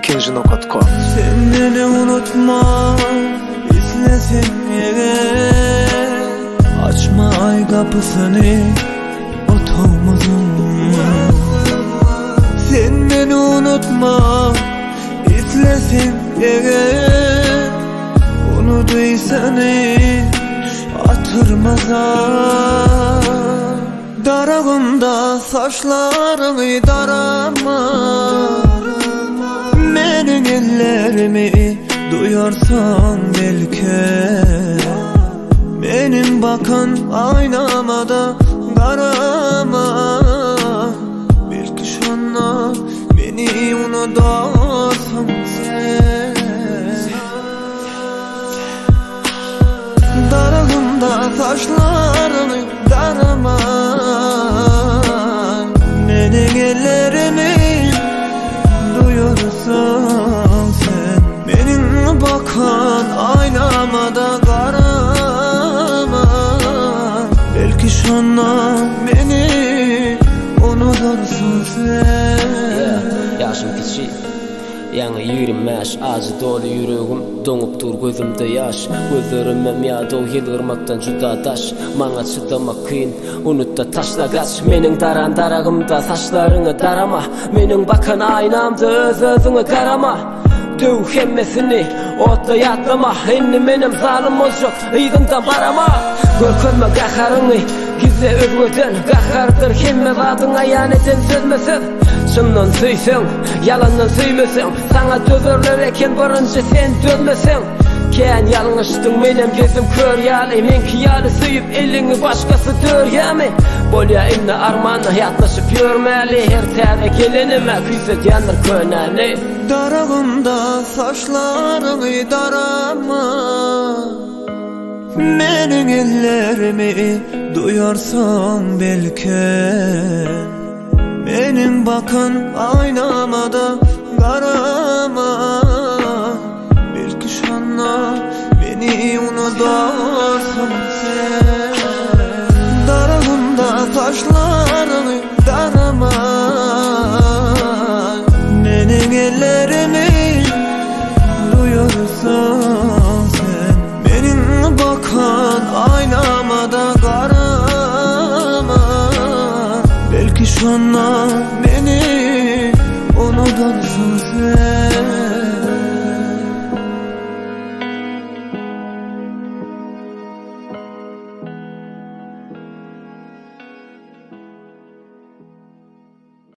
ikinci nokta.com. Sen beni unutma, izlesin eğer. Açma ay kapısını, otomuzum. Sen beni unutma, izlesin eğer. Unutuysan atırmaza. Darağımda saçlarını darama. Benim ellerimi duyarsan belki. Benim bakan aynama da karama. Belki şanla beni unutursan sen. Darağımda saçlarını darama. Benim ellerimi duyarsan sen. Benim bakan aynama da karama. Belki şanla beni unutursun sen. Yaşım küçük, yanı yürümez, acı dolu yüreğim, donup dur gözümde yaş. Gözlerimem yağdı o yılırmaktan juda taş. Bana çıdamak kıyın, unut da taşla kaç. Menin daran darağımda saçlarını darama. Menin bakan aynamda öz-özünü karama. Döv hemmesini otta yatlama. Inni benim zalim olacak, iyğimden barama. Görkönme qaharını, gizle özgöden. Qahardır hemme vadına yaneten sözmesen. Şundan süysen, yalandan süymesen. Sana dözörler eken barınca sen dönmesen. Ken yalnıştın benim gözüm kör yali. Men kiyali süyüp elini başkası dör yami. Bolya inne armanı yatlaşıp yürmeli. Her tane gelenime küyset yanır könani. Darağımda saçlarını darama. Benim ellerimi duyarsan belki. Benim bakan aynama da karama. Belki şanla beni unutursan sen. Darağımda saçlarını darama. Benim ellerimi duyarsan sen. Benim bakan aynama da karama. Belki şanla beni unutursun sen.